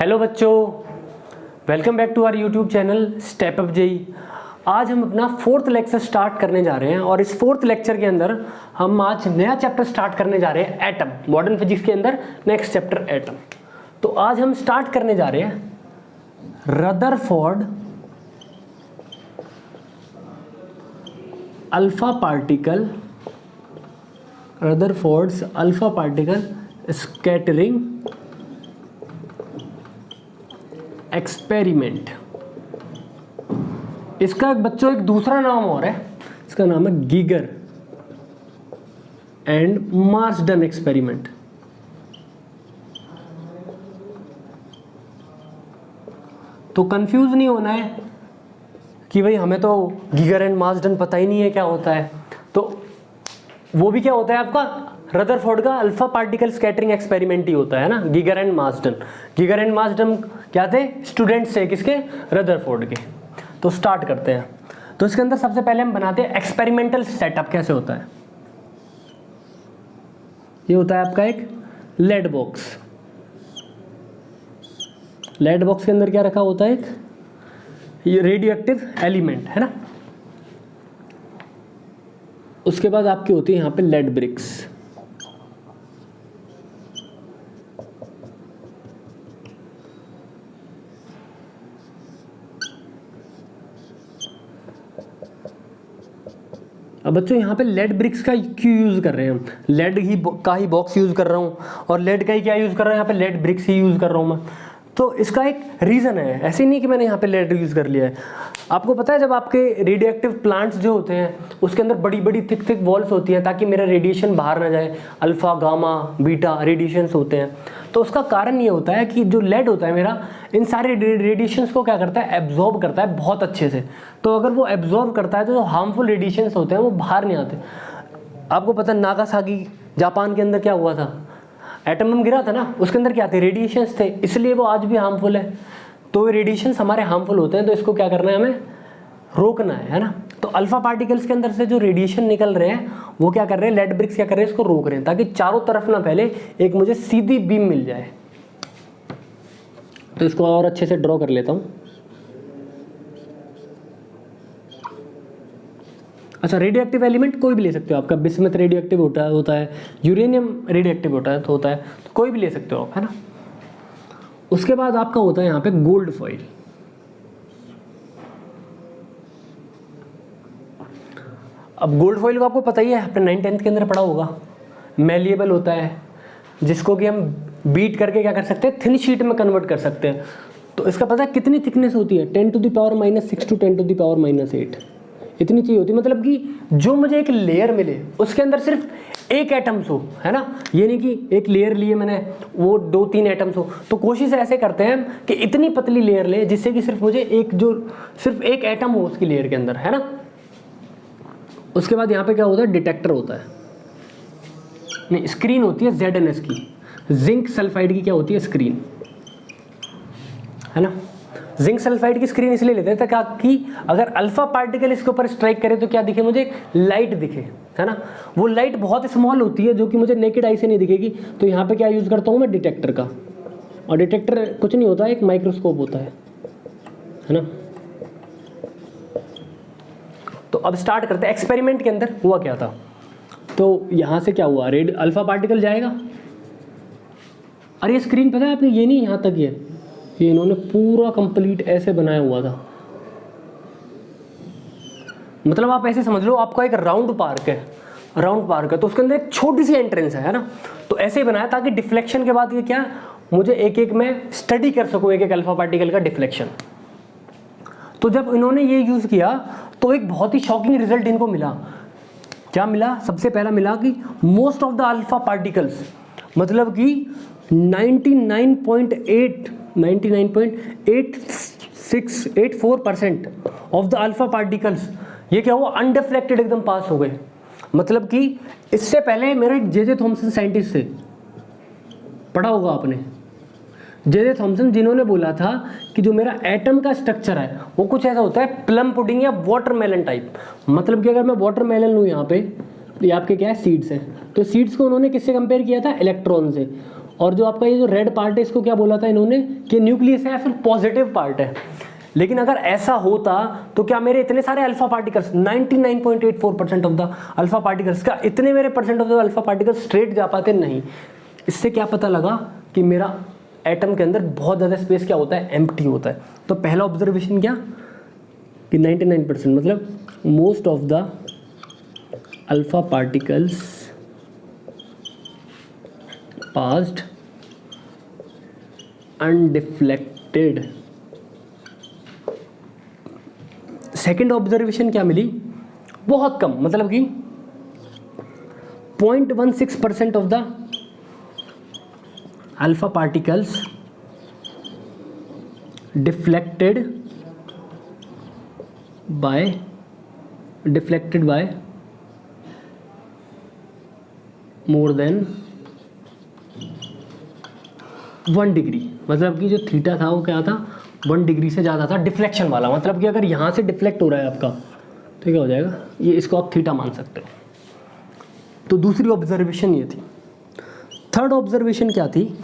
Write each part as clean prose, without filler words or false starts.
Hello बच्चों, welcome back to our YouTube channel step up JEE. आज हम अपना 4th लेक्चर स्टार्ट करने जा रहे हैं और इस 4th लेक्चर के अंदर हम आज नया चैप्टर स्टार्ट करने जा रहे हैं एटम। मॉडर्न फिजिक्स के अंदर नेक्स्ट चैप्टर एटम। तो आज हम स्टार्ट करने जा रहे हैं Rutherford alpha particle, Rutherford's alpha particle scattering experiment. इसका बच्चों एक दूसरा नाम और है, इसका नाम है गीगर एंड मार्सडन एक्सपेरिमेंट। तो कंफ्यूज नहीं होना है कि भाई हमें तो गीगर एंड मार्सडन पता ही नहीं है क्या होता है। तो वो भी क्या होता है आपका रदरफोर्ड का अल्फा पार्टिकल स्कैटरिंग एक्सपेरिमेंट ही होता है ना, Geiger and Marsden. Geiger and Marsden क्या थे? स्टूडेंट्स थे किसके? रदरफोर्ड के। तो स्टार्ट करते हैं। तो इसके अंदर सबसे पहले हम बनाते हैं एक्सपेरिमेंटल सेटअप। कैसे होता है? ये होता है आपका एक लेड बॉक्स। लेड बॉक्स के अंदर क्या रखा होता है? एक ये रेडियो एक्टिव एलिमेंट है ना। उसके बाद आपकी होती है यहाँ पे लेड ब्रिक्स। अब बच्चों यहाँ पे लेड ब्रिक्स का क्यों यूज़ कर रहे हैं हम? लेड ही का ही बॉक्स यूज़ कर रहा हूँ और लेड का ही क्या यूज़ कर रहा हूँ? यहाँ पे लेड ब्रिक्स ही यूज़ कर रहा हूँ मैं। तो इसका एक रीज़न है, ऐसे नहीं कि मैंने यहाँ पे लेड यूज़ कर लिया है। आपको पता है जब आपके रेडियो एक्टिव प्लांट्स जो होते हैं उसके अंदर बड़ी बड़ी थिक थिक वॉल्स होती हैं ताकि मेरा रेडिएशन बाहर ना जाए। अल्फ़ा गामा बीटा रेडिएशंस होते हैं। तो उसका कारण ये होता है कि जो लेड होता है मेरा इन सारे रेडिएशंस को क्या करता है? एब्जॉर्ब करता है बहुत अच्छे से। तो अगर वो एब्जॉर्ब करता है तो जो हार्मफुल रेडिएशंस होते हैं वो बाहर नहीं आते। आपको पता है नागासाकी जापान के अंदर क्या हुआ था? एटम बम गिरा था ना, उसके अंदर क्या थे? रेडिएशंस थे, इसलिए वो आज भी हार्मफुल है। तो रेडिएशंस हमारे हार्मफुल होते हैं, तो इसको क्या करना है? हमें रोकना है ना। तो अल्फा पार्टिकल्स के अंदर से जो रेडिएशन निकल रहे हैं वो क्या कर रहे हैं? लेड ब्रिक्स क्या कर रहे हैं? इसको रोक रहे हैं ताकि चारों तरफ ना फैले, एक मुझे सीधी बीम मिल जाए। तो इसको और अच्छे से ड्रॉ कर लेता हूँ। अच्छा, रेडियो एक्टिव एलिमेंट कोई भी ले सकते हो। आपका बिस्मथ रेडियो एक्टिव होता है, यूरेनियम रेडियो एक्टिव होता है, तो कोई भी ले सकते हो आप, है ना। उसके बाद आपका होता है यहाँ पे गोल्ड फॉइल। अब गोल्ड फॉइल को आपको पता ही है, आपने 9th-10th के अंदर पढ़ा होगा। मेलिएबल होता है जिसको कि हम बीट करके क्या कर सकते हैं? थिन शीट में कन्वर्ट कर सकते हैं। तो इसका पता है कितनी थिकनेस होती है? 10⁻⁻6 to 10⁻8 इतनी चाहिए होती है। मतलब कि जो मुझे एक लेयर मिले उसके अंदर सिर्फ एक एटम्स हो, है ना। ये नहीं कि एक लेयर लिए मैंने वो 2-3 एटम्स हो। तो कोशिश ऐसे करते हैं कि इतनी पतली लेयर ले जिससे कि सिर्फ मुझे सिर्फ एक एटम हो उसकी लेयर के अंदर, है ना। उसके बाद यहाँ पे क्या होता है? डिटेक्टर होता है, नहीं स्क्रीन होती है ZNS की। जिंक सल्फाइड की क्या होती है? स्क्रीन, है ना। जिंक सल्फाइड की स्क्रीन इसलिए लेते हैं ताकि अगर अल्फा पार्टिकल इसके ऊपर स्ट्राइक करे तो क्या दिखे? मुझे एक लाइट दिखे, है ना। वो लाइट बहुत स्मॉल होती है जो कि मुझे नेकेड आई से नहीं दिखेगी। तो यहाँ पे क्या यूज़ करता हूँ मैं? डिटेक्टर का। और डिटेक्टर कुछ नहीं होता, एक माइक्रोस्कोप होता है ना। तो अब स्टार्ट करते हैं। एक्सपेरिमेंट के अंदर हुआ क्या था? तो यहाँ से क्या हुआ? अल्फा पार्टिकल जाएगा। अरे ये स्क्रीन पता है आपने, ये नहीं यहाँ तक ये इन्होंने पूरा कंप्लीट ऐसे बनाया हुआ था। मतलब आप ऐसे समझ लो, आपका एक राउंड पार्क है, तो उसके अंदर एक छोटी सी एंट्रेंस है ना। तो ऐसे ही बनाया ताकि डिफ्लेक्शन के बाद ये क्या, मुझे एक एक में स्टडी कर सकूं एक एक अल्फा पार्टिकल का डिफ्लेक्शन। तो जब इन्होंने ये यूज़ किया तो एक बहुत ही शॉकिंग रिजल्ट इनको मिला। क्या मिला? सबसे पहला मिला कि most of the alpha particles, मतलब कि 99.8684% ऑफ द अल्फा पार्टिकल्स ये क्या हुआ? अनडिफ्लेक्टेड एकदम पास हो गए। मतलब कि इससे पहले मेरा एक जे थॉमसन साइंटिस्ट थे, पढ़ा होगा आपने, जे थॉमसन, जिन्होंने बोला था कि जो मेरा एटम का स्ट्रक्चर है वो कुछ ऐसा होता है प्लम पुडिंग या वाटरमेलन टाइप। मतलब कि अगर मैं वाटरमेलन लूँ यहाँ पे, ये आपके क्या है? सीड्स हैं। तो सीड्स को उन्होंने किससे कंपेयर किया था? इलेक्ट्रॉन से। और जो आपका ये जो रेड पार्ट है इसको क्या बोला था इन्होंने कि न्यूक्लियस है या फिर पॉजिटिव पार्ट है। लेकिन अगर ऐसा होता तो क्या मेरे इतने सारे alpha particles 99.84% of the alpha particles का इतने मेरे percent of the alpha particles straight जा पाते? नहीं। इससे क्या पता लगा कि मेरा एटम के अंदर बहुत ज़्यादा स्पेस क्या होता है, एम्प्टी होता है। तो पहला ऑब्जर्वेशन क्या कि 99% मतलब most of the alpha particles passed undeflected. Second observation क्या मिली, बहुत कम, मतलब कि 0.16% of the alpha particles deflected by more than 1 degree. मतलब कि जो थीटा था वो क्या था, 1 डिग्री से ज़्यादा था डिफ्लेक्शन वाला। मतलब कि अगर यहाँ से डिफ्लेक्ट हो रहा है आपका तो क्या हो जाएगा, ये इसको आप थीटा मान सकते हो। तो दूसरी ऑब्जर्वेशन ये थी। थर्ड ऑब्जर्वेशन क्या थी,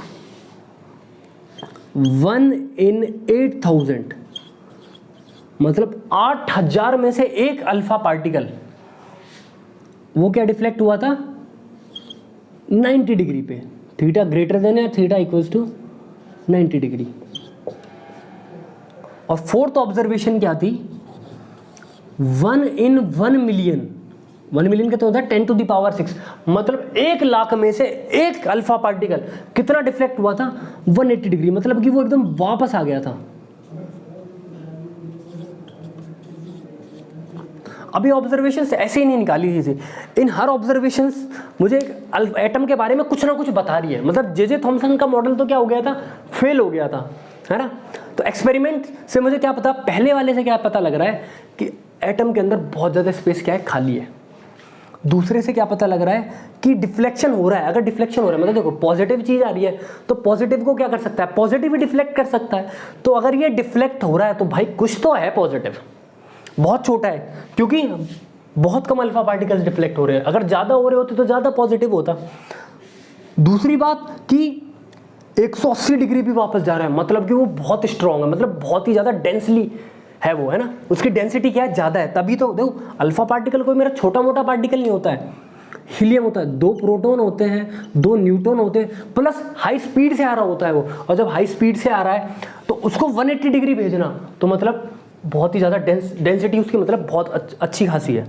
1 in 8000 मतलब 8000 में से एक अल्फा पार्टिकल वो क्या डिफ्लेक्ट हुआ था 90 डिग्री पे, थीटा ग्रेटर देन या थीटा इक्वल्स टू 90 डिग्री। और फोर्थ ऑब्जर्वेशन क्या थी, 1 in 1 million, 1 मिलियन का तो होता है 10 to the power 6, मतलब 1 लाख में से एक अल्फा पार्टिकल कितना डिफ्लेक्ट हुआ था 180 डिग्री, मतलब कि वो एकदम वापस आ गया था। अभी ऑब्जर्वेशंस ऐसे ही नहीं निकाली थी, इन हर ऑब्जर्वेशंस मुझे एक एटम के बारे में कुछ ना कुछ बता रही है। मतलब जे थॉमसन का मॉडल तो क्या हो गया था, फेल हो गया था, है ना। तो एक्सपेरिमेंट से मुझे क्या पता, पहले वाले से क्या पता लग रहा है कि एटम के अंदर बहुत ज़्यादा स्पेस क्या है, खाली है। दूसरे से क्या पता लग रहा है कि डिफ्लेक्शन हो रहा है। अगर डिफ्लेक्शन हो रहा है मतलब देखो पॉजिटिव चीज़ आ रही है तो पॉजिटिव को क्या कर सकता है, पॉजिटिव ही डिफ्लेक्ट कर सकता है। तो अगर ये डिफ्लेक्ट हो रहा है तो भाई कुछ तो है पॉजिटिव, बहुत छोटा है क्योंकि बहुत कम अल्फा पार्टिकल्स डिफ्लेक्ट हो रहे हैं। अगर ज़्यादा हो रहे होते तो ज़्यादा पॉजिटिव होता। दूसरी बात कि 180 डिग्री भी वापस जा रहा है, मतलब कि वो बहुत स्ट्रॉन्ग है, मतलब बहुत ही ज़्यादा डेंसली है वो, है ना। उसकी डेंसिटी क्या है, ज़्यादा है। तभी तो देखो अल्फा पार्टिकल कोई मेरा छोटा मोटा पार्टिकल नहीं होता है, हीलियम होता है, 2 प्रोटॉन होते हैं, 2 न्यूट्रॉन होते हैं, प्लस हाई स्पीड से आ रहा होता है वो। और जब हाई स्पीड से आ रहा है तो उसको 180 डिग्री भेजना तो मतलब बहुत ही ज़्यादा डेंसिटी उसकी मतलब बहुत अच्छी खासी है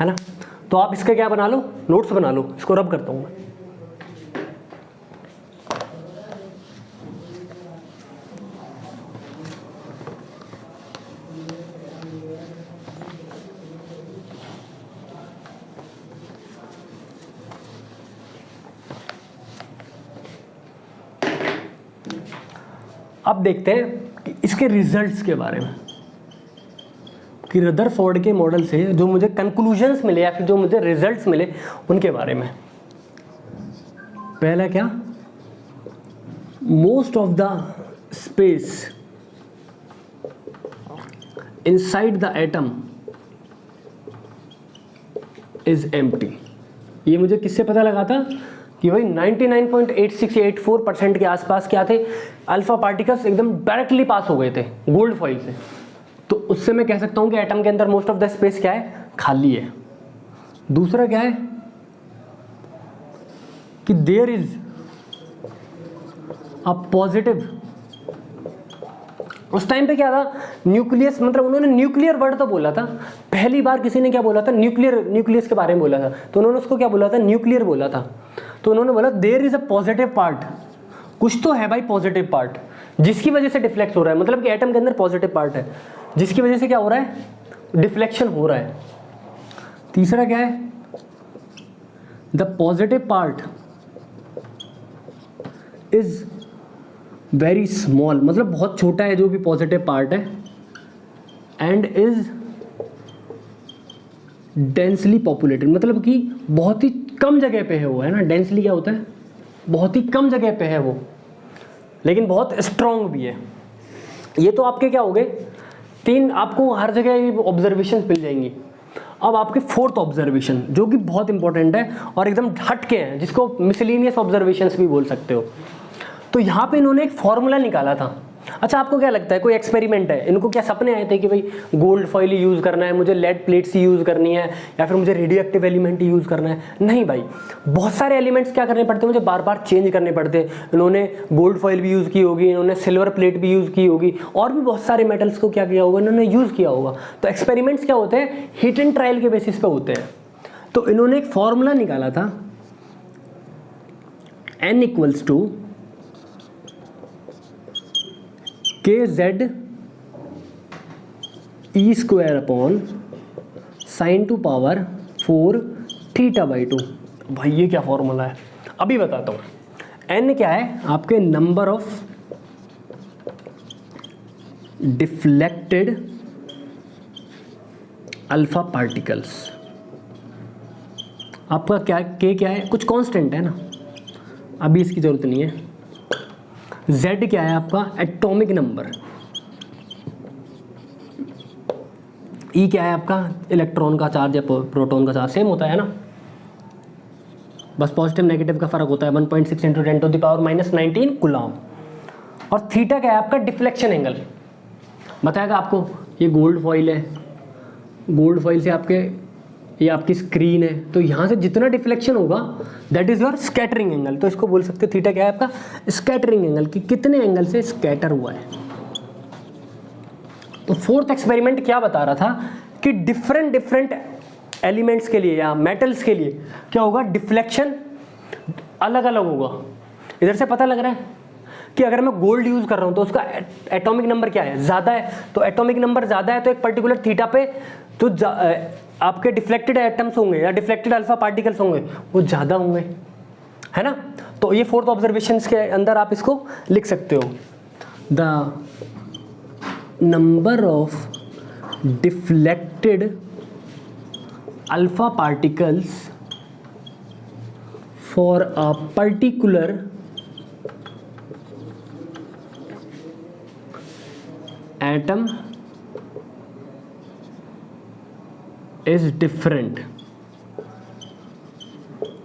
ना। तो आप इसका क्या बना लो, नोट्स बना लो, इसको रब करता हूँ मैं। अब देखते हैं कि इसके रिजल्ट्स के बारे में, कि रदरफोर्ड के मॉडल से जो मुझे कंक्लूजन्स मिले या फिर जो मुझे रिजल्ट्स मिले उनके बारे में। पहला क्या, most of the space inside the atom is empty. ये मुझे किससे पता लगा था कि भाई 99.8684% के आसपास क्या थे, अल्फा पार्टिकल्स एकदम डायरेक्टली पास हो गए थे गोल्ड फॉइल से। तो उससे मैं कह सकता हूं कि एटम के अंदर मोस्ट ऑफ द स्पेस क्या है, खाली है। दूसरा क्या है कि देयर इज अ पॉजिटिव। उस टाइम पे क्या था, न्यूक्लियस, मतलब उन्होंने न्यूक्लियर वर्ड तो बोला था, पहली बार किसी ने क्या बोला था, न्यूक्लियस के बारे में बोला था। तो उन्होंने उसको क्या बोला था, न्यूक्लियर बोला था। तो उन्होंने बोला there is a positive part, कुछ तो है भाई पॉजिटिव पार्ट जिसकी वजह से डिफ्लेक्ट हो रहा है। मतलब कि एटम के अंदर पॉजिटिव पार्ट है जिसकी वजह से क्या हो रहा है, डिफ्लेक्शन हो रहा है। तीसरा क्या है, the positive part is very small, मतलब बहुत छोटा है जो भी पॉजिटिव पार्ट है, एंड इज डेंसली पॉपुलेटेड, मतलब कि बहुत ही कम जगह पे है वो, है ना। डेंसली क्या होता है, बहुत ही कम जगह पे है वो, लेकिन बहुत स्ट्रॉन्ग भी है। ये तो आपके क्या हो गए 3, आपको हर जगह ऑब्जर्वेशन मिल जाएंगी। अब आपके फोर्थ ऑब्जर्वेशन जो कि बहुत इंपॉर्टेंट है और एकदम हटके हैं, जिसको मिसलिनियस ऑब्जर्वेशंस भी बोल सकते हो। तो यहाँ पे इन्होंने एक फॉर्मूला निकाला था। अच्छा, आपको क्या लगता है, कोई एक्सपेरिमेंट है, इनको क्या सपने आए थे कि भाई गोल्ड फॉइल यूज़ करना है, मुझे लेड प्लेट्स ही यूज़ करनी है, या फिर मुझे रेडियोएक्टिव एलिमेंट ही यूज़ करना है? नहीं भाई, बहुत सारे एलिमेंट्स क्या करने पड़ते हैं, मुझे बार बार चेंज करने पड़ते हैं। इन्होंने गोल्ड फॉइल भी यूज़ की होगी, इन्होंने सिल्वर प्लेट भी यूज़ की होगी, और भी बहुत सारे मेटल्स को क्या किया होगा, इन्होंने यूज़ किया होगा। तो एक्सपेरिमेंट्स क्या होते हैं, हिट एंड ट्रायल के बेसिस पे होते हैं। तो इन्होंने एक फॉर्मूला निकाला था, n equals to K Z E square upon sine to power 4 theta by 2। भाई ये क्या फॉर्मूला है, अभी बताता हूँ। n क्या है, आपके number of deflected alpha particles. आपका क्या k क्या है, कुछ कांस्टेंट है ना, अभी इसकी जरूरत नहीं है। z क्या है आपका, एटॉमिक नंबर। E क्या है आपका, इलेक्ट्रॉन का चार्ज या प्रोटॉन का चार्ज, सेम होता है ना, बस पॉजिटिव नेगेटिव का फर्क होता है। 1.6 × 10⁻⁻19 कूलम। और थीटा क्या है आपका, डिफ्लेक्शन एंगल। बताएगा आपको, ये गोल्ड फॉइल है, गोल्ड फॉइल से आपके ये आपकी स्क्रीन है, तो यहाँ से जितना डिफ्लेक्शन होगा that is your scattering angle. तो इसको बोल सकते हो थीटा क्या है आपका, स्कैटरिंग एंगल, कि कितने एंगल से स्कैटर हुआ है। तो फोर्थ एक्सपेरिमेंट क्या बता रहा था कि डिफरेंट एलिमेंट्स के लिए या मेटल्स के लिए क्या होगा, डिफ्लेक्शन अलग अलग होगा। इधर से पता लग रहा है कि अगर मैं गोल्ड यूज कर रहा हूं तो उसका एटॉमिक नंबर क्या है, ज्यादा है। तो एटॉमिक नंबर ज्यादा है तो एक पर्टिकुलर थीटा पे तो आपके डिफ्लेक्टेड एटम्स होंगे या डिफ्लेक्टेड अल्फा पार्टिकल्स होंगे वो ज़्यादा होंगे, है ना। तो ये फोर्थ ऑब्जर्वेशन के अंदर आप इसको लिख सकते हो, the number of deflected alpha particles for a particular atom is different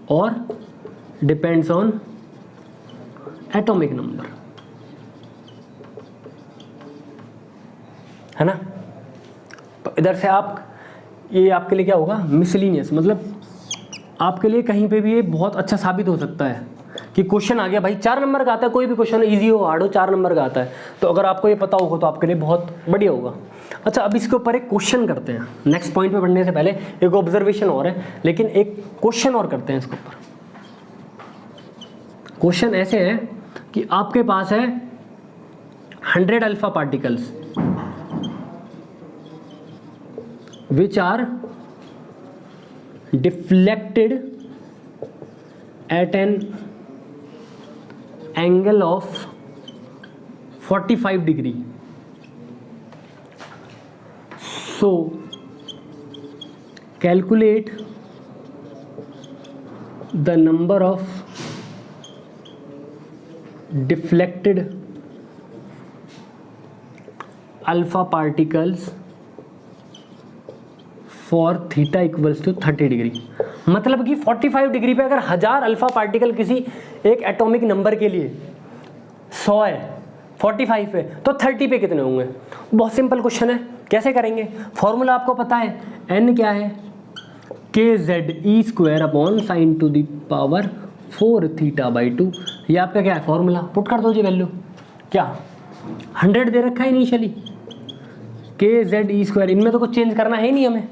or depends on atomic number, है ना। तो इधर से आप ये आपके लिए क्या होगा, मिसलिनियस, मतलब आपके लिए कहीं पे भी ये बहुत अच्छा साबित हो सकता है कि क्वेश्चन आ गया भाई 4 नंबर का आता है, कोई भी क्वेश्चन इजी हो हार्ड हो 4 नंबर का आता है। तो अगर आपको ये पता होगा तो आपके लिए बहुत बढ़िया होगा। अच्छा, अब इसके ऊपर एक क्वेश्चन करते हैं, नेक्स्ट पॉइंट पे बढ़ने से पहले एक ऑब्जर्वेशन और है, लेकिन एक क्वेश्चन और करते हैं इसके ऊपर। क्वेश्चन ऐसे है कि आपके पास है 100 alpha particles which are deflected at an angle of 45 degree. So calculate the number of deflected alpha particles for theta equals to 30 degree. मतलब कि 45 डिग्री पे अगर 1000 अल्फा पार्टिकल किसी एक एटॉमिक नंबर के लिए 100 है, 45 पे तो 30 पे कितने होंगे। बहुत सिंपल क्वेश्चन है, कैसे करेंगे। फॉर्मूला आपको पता है, n क्या है, के Z E square upon sine to the power 4 theta by 2। ये आपका क्या है फॉर्मूला, पुट कर दो जी वैल्यू। क्या 100 दे रखा है इनिशियली, के जेड ई स्क्वायर, इनमें तो कुछ चेंज करना है ही नहीं हमें।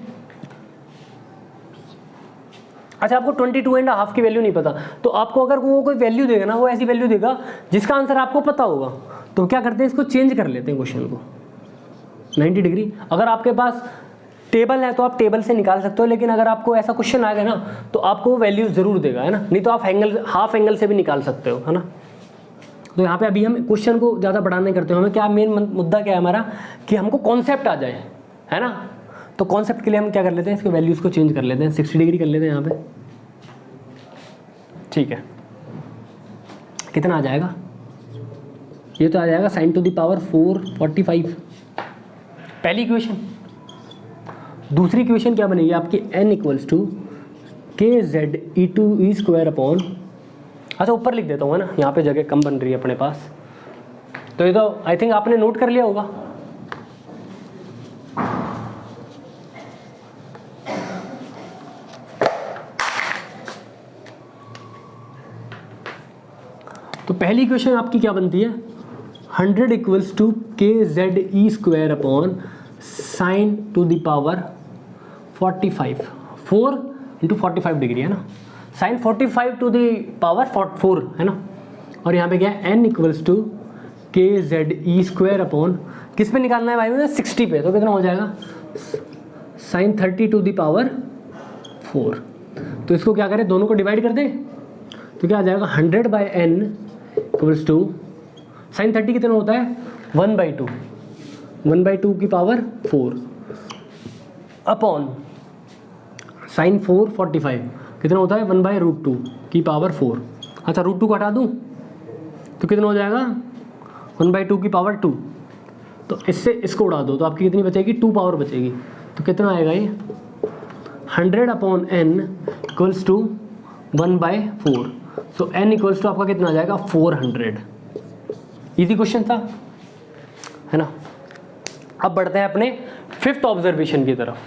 अच्छा, आपको 22.5 की वैल्यू नहीं पता, तो आपको अगर वो कोई वैल्यू देगा ना, वो ऐसी वैल्यू देगा जिसका आंसर आपको पता होगा, तो क्या करते हैं इसको चेंज कर लेते हैं क्वेश्चन को 90 डिग्री। अगर आपके पास टेबल है तो आप टेबल से निकाल सकते हो, लेकिन अगर आपको ऐसा क्वेश्चन आ गया ना तो आपको वो वैल्यू जरूर देगा, है ना। नहीं तो आप एंगल, हाफ एंगल से भी निकाल सकते हो, है ना। तो यहाँ पे अभी हम क्वेश्चन को ज़्यादा बढ़ा नहीं करते हो, हमें क्या मेन मुद्दा क्या है हमारा, कि हमको कॉन्सेप्ट आ जाए, है ना। तो कॉन्सेप्ट के लिए हम क्या कर लेते हैं, इसके वैल्यूज़ को चेंज कर लेते हैं, 60 डिग्री कर लेते हैं यहाँ पे, ठीक है। कितना आ जाएगा, ये तो आ जाएगा साइन टू द पावर 445, पहली इक्वेशन। दूसरी इक्वेशन क्या बनेगी आपकी, n equals to K Z E to E square upon अच्छा ऊपर लिख देता हूँ, है ना, यहाँ पे जगह कम बन रही है अपने पास। तो ये तो आई थिंक आपने नोट कर लिया होगा। तो पहली इक्वेशन आपकी क्या बनती है, 100 equals to KZE square upon sine to the power 45, 4 into 45 degree, है ना, साइन 45 टू द पावर 4, है ना। और यहाँ पे क्या है, n equals to KZE square upon, किस पे निकालना है भाई मुझे, 60 पे, तो कितना हो जाएगा, साइन 30 टू द पावर 4। तो इसको क्या करें, दोनों को डिवाइड कर दें, तो क्या आ जाएगा 100/n इक्वल्स टू साइन 30 कितना होता है 1/2, 1/2 की पावर 4 अपॉन साइन 45 कितना होता है 1/√2 की पावर 4। अच्छा √2 को हटा दूँ तो कितना हो जाएगा 1/2 की पावर 2। तो इससे इसको उड़ा दो तो आपकी कितनी बचेगी, 2 पावर बचेगी। तो कितना आएगा ये 100/n equals to 1/4। So n equals to आपका कितना आ जाएगा 400। इजी क्वेश्चन था, है ना। अब बढ़ते हैं अपने 5th ऑब्जर्वेशन की तरफ।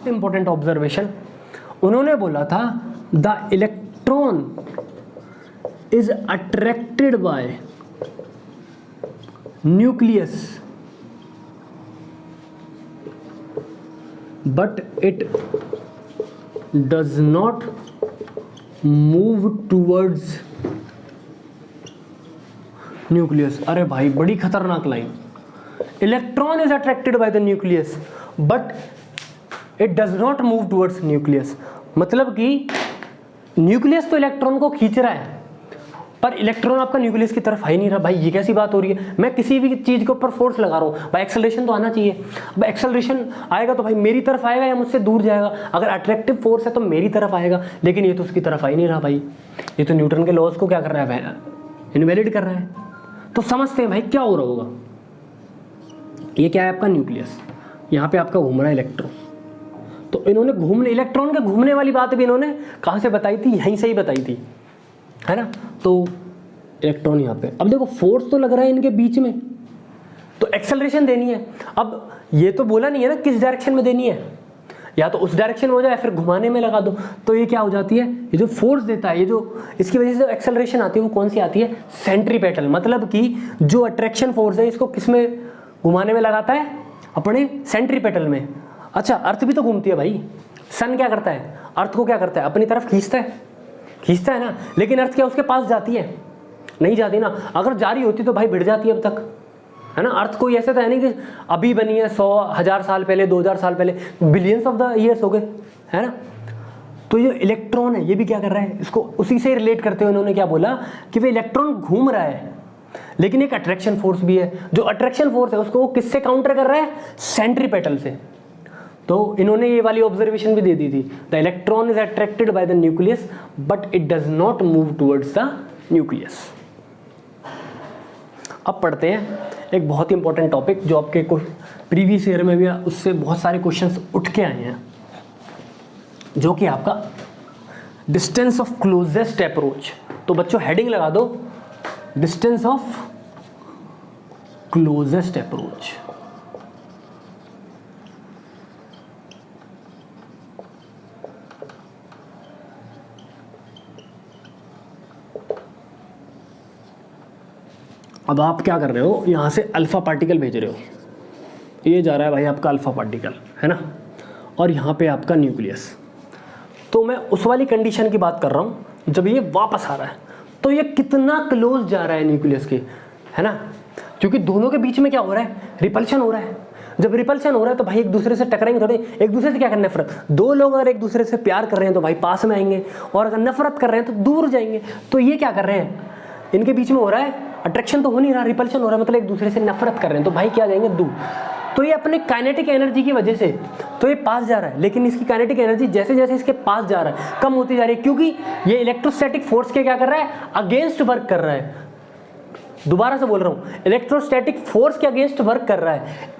इंपॉर्टेंट ऑब्जर्वेशन, उन्होंने बोला था the electron is attracted by nucleus but it does not move towards nucleus. अरे भाई बड़ी खतरनाक line, electron is attracted by the nucleus but it does not move towards nucleus. मतलब कि न्यूक्लियस तो इलेक्ट्रॉन को खींच रहा है पर इलेक्ट्रॉन आपका न्यूक्लियस की तरफ आ ही नहीं रहा। भाई ये कैसी बात हो रही है, मैं किसी भी चीज़ के ऊपर फोर्स लगा रहा हूँ, भाई एक्सेलरेशन तो आना चाहिए। अब एक्सेलरेशन आएगा तो भाई मेरी तरफ आएगा या मुझसे दूर जाएगा। अगर अट्रैक्टिव फोर्स है तो मेरी तरफ आएगा, लेकिन ये तो उसकी तरफ आ ही नहीं रहा। भाई ये तो न्यूटन के लॉज को क्या कर रहा है, इनवैलिड कर रहा है। तो समझते हैं भाई क्या हो रहा होगा। ये क्या है आपका न्यूक्लियस, यहाँ पे आपका घूम रहा है इलेक्ट्रॉन। तो इन्होंने घूमने, इलेक्ट्रॉन के घूमने वाली बात भी इन्होंने कहाँ से बताई थी, यहीं से ही बताई थी, है ना। तो इलेक्ट्रॉन यहाँ पे, अब देखो फोर्स तो लग रहा है इनके बीच में, तो एक्सेलरेशन देनी है। अब ये तो बोला नहीं है ना किस डायरेक्शन में देनी है, या तो उस डायरेक्शन में हो जाए फिर घुमाने में लगा दो। तो ये क्या हो जाती है, ये जो फोर्स देता है, ये जो इसकी वजह से एक्सेलरेशन आती है वो कौन सी आती है, सेंट्रीपेटल। मतलब कि जो अट्रैक्शन फोर्स है इसको किस में घुमाने में लगाता है, अपने सेंट्रीपेटल में। अच्छा अर्थ भी तो घूमती है भाई, सन क्या करता है, अर्थ को क्या करता है, अपनी तरफ खींचता है ना। लेकिन अर्थ क्या उसके पास जाती है, नहीं जाती ना। अगर जारी होती तो भाई भिड़ जाती अब तक, है ना। अर्थ कोई ऐसे तो है नहीं कि अभी बनी है, 100,000 साल पहले, 2000 साल पहले, बिलियंस ऑफ द ईयर्स हो गए, है ना। तो ये इलेक्ट्रॉन है, ये भी क्या कर रहा है, इसको उसी से रिलेट करते हुए उन्होंने क्या बोला कि वे इलेक्ट्रॉन घूम रहा है लेकिन एक अट्रैक्शन फोर्स भी है। जो अट्रैक्शन फोर्स है उसको वो किससे काउंटर कर रहा है, सेंट्रीपेटल से। तो इन्होंने ये वाली ऑब्जर्वेशन भी दे दी थी, the electron is attracted by the nucleus but it does not move towards the nucleus. अब पढ़ते हैं एक बहुत ही इंपॉर्टेंट टॉपिक जो आपके प्रीवियस ईयर में भी उससे बहुत सारे क्वेश्चंस उठ के आए हैं, जो कि आपका डिस्टेंस ऑफ क्लोजेस्ट अप्रोच। तो बच्चों हेडिंग लगा दो, डिस्टेंस ऑफ क्लोजेस्ट अप्रोच। अब आप क्या कर रहे हो, यहाँ से अल्फा पार्टिकल भेज रहे हो, ये जा रहा है भाई आपका अल्फा पार्टिकल, है ना, और यहाँ पे आपका न्यूक्लियस। तो मैं उस वाली कंडीशन की बात कर रहा हूँ जब ये वापस आ रहा है, तो ये कितना क्लोज जा रहा है न्यूक्लियस के, है ना। क्योंकि दोनों के बीच में क्या हो रहा है, रिपल्शन हो रहा है। जब रिपल्शन हो रहा है तो भाई एक दूसरे से टकराएंगे थोड़े, एक दूसरे से क्या करना है, नफरत। दो लोग अगर एक दूसरे से प्यार कर रहे हैं तो भाई पास में आएंगे, और अगर नफरत कर रहे हैं तो दूर जाएंगे। तो ये क्या कर रहे हैं, इनके बीच में हो रहा है अट्रैक्शन तो हो नहीं रहा, रिपल्शन हो रहा है, मतलब एक दूसरे से नफरत कर रहे हैं, तो भाई क्या जाएंगे दूर। तो ये अपने काइनेटिक एनर्जी की वजह से तो ये पास जा रहा है, लेकिन इसकी काइनेटिक एनर्जी जैसे जैसे इसके पास जा रहा है कम होती जा रही है, क्योंकि ये इलेक्ट्रोस्टैटिक फोर्स के क्या कर रहा है, अगेंस्ट वर्क कर रहा है। दोबारा से बोल रहा हूँ, इलेक्ट्रोस्टैटिक फोर्स के अगेंस्ट वर्क कर रहा है,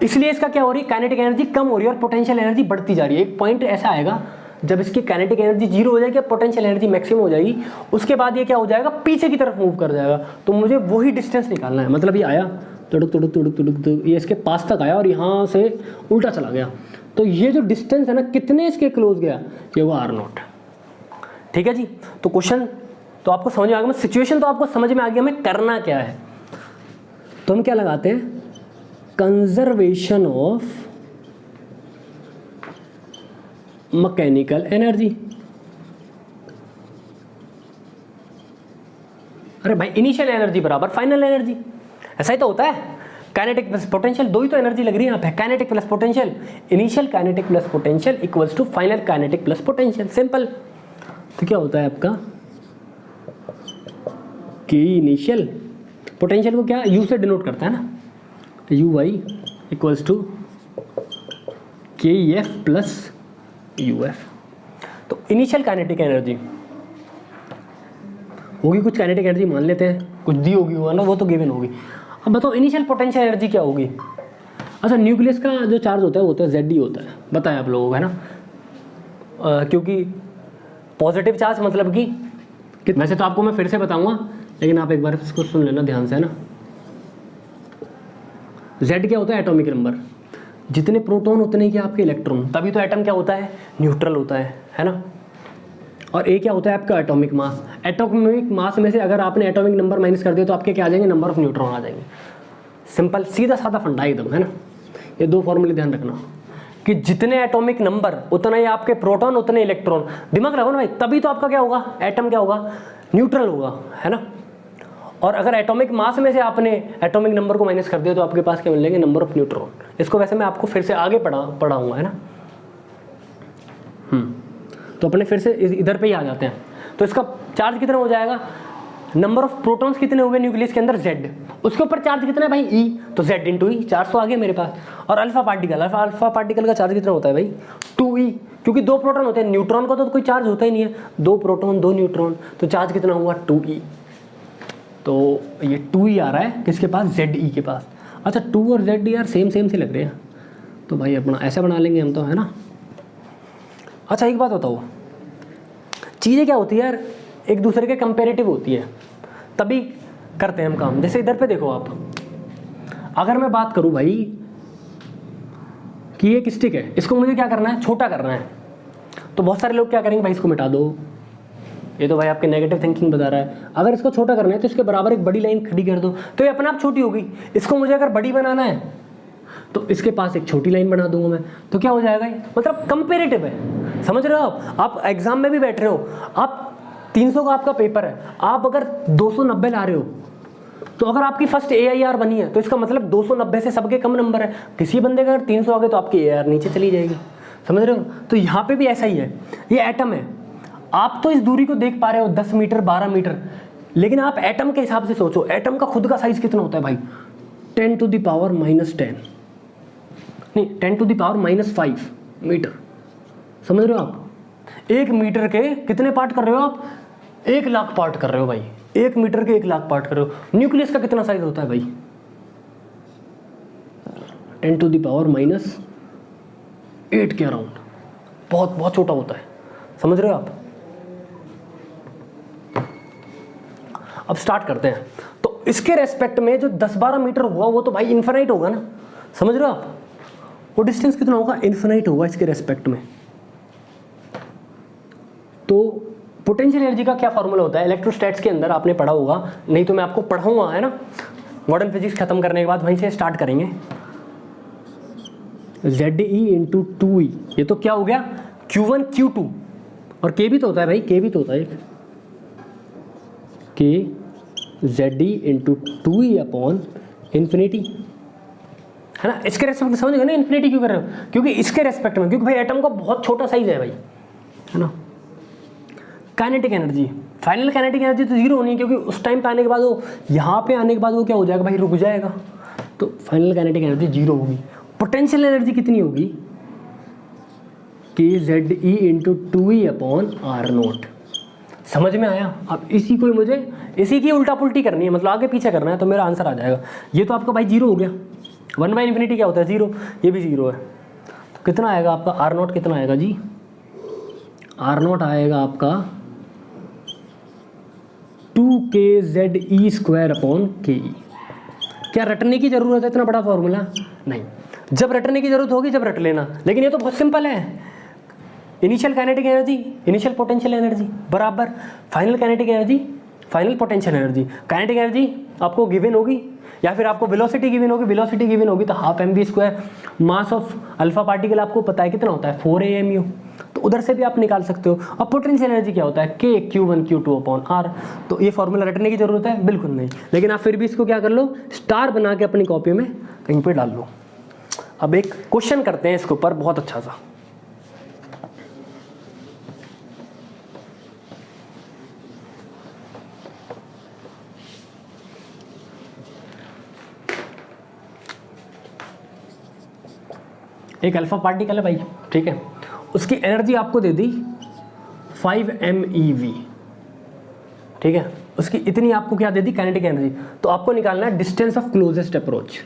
इसलिए इसका क्या हो रही है, काइनेटिक एनर्जी कम हो रही है और पोटेंशियल एनर्जी बढ़ती जा रही है। एक पॉइंट ऐसा आएगा जब इसकी काइनेटिक एनर्जी जीरो हो जाएगी, पोटेंशियल एनर्जी मैक्सिमम हो जाएगी, उसके बाद ये क्या हो जाएगा, पीछे की तरफ मूव कर जाएगा। तो मुझे वही डिस्टेंस निकालना है। मतलब ये आया तुड़ुक तुड़ुक तुड़ुक तुड़ुक तुड़ुक, ये इसके पास तक आया और यहाँ से उल्टा चला गया। तो ये जो डिस्टेंस है ना, कितने इसके क्लोज गया, ये वो r0। ठीक है जी। तो क्वेश्चन तो आपको समझ में आ गया, सिचुएशन तो आपको समझ में आ गया हमें करना क्या है। तो हम क्या लगाते हैं, कंजर्वेशन ऑफ मैकेनिकल एनर्जी। अरे भाई इनिशियल एनर्जी बराबर फाइनल एनर्जी, ऐसा ही तो होता है। काइनेटिक प्लस पोटेंशियल, दो ही तो एनर्जी लग रही है यहाँ पे, kinetic plus potential, initial kinetic plus potential equals to final kinetic plus potential, simple. तो क्या होता है आपका के इनिशियल, पोटेंशियल को क्या यू से डिनोट करता है ना, तो यू वाई इक्वल्स टू के E F plus U F. तो इनिशियल काइनेटिक एनर्जी होगी, कुछ काइनेटिक एनर्जी मान लेते हैं, कुछ दी होगी ना, वो तो गिवन होगी। अब बताओ इनिशियल पोटेंशियल एनर्जी क्या होगी। अच्छा, न्यूक्लियस का जो चार्ज होता है वो तो जेड डी होता है, बताया आप लोगों को, है ना। क्योंकि पॉजिटिव चार्ज मतलब कि वैसे तो आपको मैं फिर से बताऊंगा, लेकिन आप एक बार इसको सुन लेना ध्यान से, है ना। जेड क्या होता है, एटॉमिक नंबर, जितने प्रोटॉन उतने ही आपके इलेक्ट्रॉन, तभी तो एटम क्या होता है, न्यूट्रल होता है ना। और ए क्या होता है आपका, एटॉमिक मास। एटॉमिक मास में से अगर आपने एटॉमिक नंबर माइनस कर दिया तो आपके क्या आ जाएंगे, नंबर ऑफ न्यूट्रॉन आ जाएंगे। सिंपल सीधा साधा फंडा एकदम, है ना। ये दो फॉर्मूले ध्यान रखना कि जितने एटॉमिक नंबर उतना ही आपके प्रोटॉन उतने इलेक्ट्रॉन। दिमाग लगाओ ना भाई, तभी तो आपका क्या होगा, एटम क्या होगा, न्यूट्रल होगा, है ना। और अगर एटॉमिक मास में से आपने एटॉमिक नंबर को माइनस कर दिया तो आपके पास क्या मिलेंगे, नंबर ऑफ न्यूट्रॉन। इसको वैसे मैं आपको फिर से आगे पढ़ाऊंगा, है ना। तो अपने फिर से इधर पे ही आ जाते हैं। तो इसका चार्ज कितना हो जाएगा, नंबर ऑफ प्रोटॉन्स कितने हो गए न्यूक्लियस के अंदर, जेड, उसके ऊपर चार्ज कितना है भाई, ई, तो जेड इंटू ई, चार्ज तो आ गया मेरे पास। और अल्फा पार्टिकल का चार्ज कितना होता है भाई, 2e, क्योंकि दो प्रोटॉन होते हैं, न्यूट्रॉन का तो कोई चार्ज होता ही नहीं है, दो प्रोटॉन दो न्यूट्रॉन, तो चार्ज कितना हुआ 2e। तो ये 2e आ रहा है किसके पास, ZE के पास। अच्छा 2 और ZD यार सेम से लग रहे हैं, तो भाई अपना ऐसा बना लेंगे हम तो, है ना। अच्छा एक बात बताओ, चीज़ें क्या होती है यार, एक दूसरे के कंपेरेटिव होती है, तभी करते हैं हम काम। जैसे इधर पे देखो आप, अगर मैं बात करूं भाई कि एक स्टिक है, इसको मुझे क्या करना है, छोटा करना है, तो बहुत सारे लोग क्या करेंगे भाई, इसको मिटा दो, ये तो भाई आपके नेगेटिव थिंकिंग बता रहा है। अगर इसको छोटा करना है तो इसके बराबर एक बड़ी लाइन खड़ी कर दो, तो ये अपने आप छोटी होगी। इसको मुझे अगर बड़ी बनाना है तो इसके पास एक छोटी लाइन बना दूंगा मैं, तो क्या हो जाएगा ये, मतलब कंपेरेटिव है, समझ रहे हो आप एग्जाम में भी बैठ रहे हो, आप 300 का आपका पेपर है, आप अगर 290 ला रहे हो, तो अगर आपकी फर्स्ट AIR बनी है तो इसका मतलब 290 से सबके कम नंबर है। किसी बंदे का अगर 300 आ गए तो आपकी AIR नीचे चली जाएगी, समझ रहे हो। तो यहाँ पे भी ऐसा ही है, ये एटम है, आप तो इस दूरी को देख पा रहे हो 10 मीटर 12 मीटर, लेकिन आप एटम के हिसाब से सोचो, एटम का खुद का साइज कितना होता है भाई, 10 टू द पावर -10, नहीं 10 टू द पावर -5 मीटर, समझ रहे हो आप। 1 मीटर के कितने पार्ट कर रहे हो आप, 1 लाख पार्ट कर रहे हो भाई, 1 मीटर के 1 लाख पार्ट कर रहे हो। न्यूक्लियस का कितना साइज होता है भाई, 10 टू द पावर -8 के अराउंड, बहुत छोटा होता है, समझ रहे हो आप। अब स्टार्ट करते हैं। तो इसके रेस्पेक्ट में जो 10-12 मीटर हुआ वो तो भाई इन्फिनाइट होगा ना, समझ रहे हो आप। वो डिस्टेंस कितना होगा, इन्फिनाइट होगा इसके रेस्पेक्ट में। तो पोटेंशियल एनर्जी का क्या फॉर्मूला होता है, इलेक्ट्रोस्टैट्स के अंदर आपने पढ़ा होगा, नहीं तो मैं आपको पढ़ाऊंगा, है ना। मॉडर्न फिजिक्स खत्म करने के बाद वहीं से स्टार्ट करेंगे। ZE इंटू 2E, ये तो क्या हो गया, Q1 Q2, और K भी तो होता है भाई, K भी तो होता है एक, K ZE into 2E upon infinity, है ना। इसके रेस्पेक्ट में समझ गए ना, इन्फिनिटी क्यों कर रहे हो, क्योंकि इसके रेस्पेक्ट में, क्योंकि भाई एटम का बहुत छोटा साइज है भाई, है ना। Kinetic energy, final kinetic energy तो जीरो होनी है, क्योंकि उस टाइम पे आने के बाद वो यहाँ पे आने के बाद वो क्या हो जाएगा भाई, रुक जाएगा, तो फाइनल काइनेटिक एनर्जी जीरो होगी। पोटेंशियल एनर्जी कितनी होगी, KZE into 2E upon R0। समझ में आया। अब इसी को मुझे इसी की उल्टा पुल्टी करनी है, मतलब आगे पीछे करना है, तो मेरा आंसर आ जाएगा। ये तो आपका भाई जीरो हो गया, 1/∞ क्या होता है, जीरो, ये भी जीरो है, तो कितना आएगा आपका R0, कितना आएगा जी, आर नॉट आएगा आपका 2kze²/ke। क्या रटने की जरूरत है इतना बड़ा फॉर्मूला? नहीं। जब रटने की जरूरत होगी जब रट लेना, लेकिन ये तो बहुत सिंपल है। Initial kinetic energy, initial potential energy बराबर final kinetic energy, final potential energy. Kinetic energy आपको गिवन होगी या फिर आपको वेलोसिटी गिवन होगी, वेलोसिटी गिवन होगी तो 12mv²। Mass of alpha particle आपको पता है कितना होता है, 4 AMU, तो उधर से भी आप निकाल सकते हो। अब पोटेंशियल एनर्जी क्या होता है, KQ1Q2/R। तो ये फॉर्मूला रटने की जरूरत है? बिल्कुल नहीं, लेकिन आप फिर भी इसको क्या कर लो, स्टार बना के अपनी कॉपी में कहीं पे डाल लो। अब एक क्वेश्चन करते हैं इसके ऊपर बहुत अच्छा सा। एक अल्फा पार्टिकल है भाई, ठीक है, उसकी एनर्जी आपको दे दी 5 MeV, ठीक है, उसकी इतनी आपको क्या दे दी, काइनेटिक एनर्जी। तो आपको निकालना है distance of closest approach,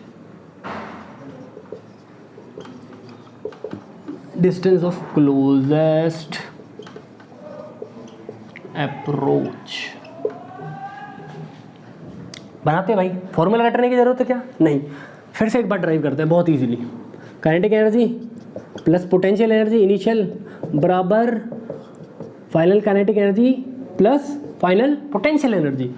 distance of closest approach. बनाते हैं भाई, फॉर्मूला रटने की जरूरत है क्या? नहीं। फिर से एक बार ड्राइव करते हैं बहुत easily. Kinetic energy plus potential energy initial बराबर final kinetic energy plus final potential energy.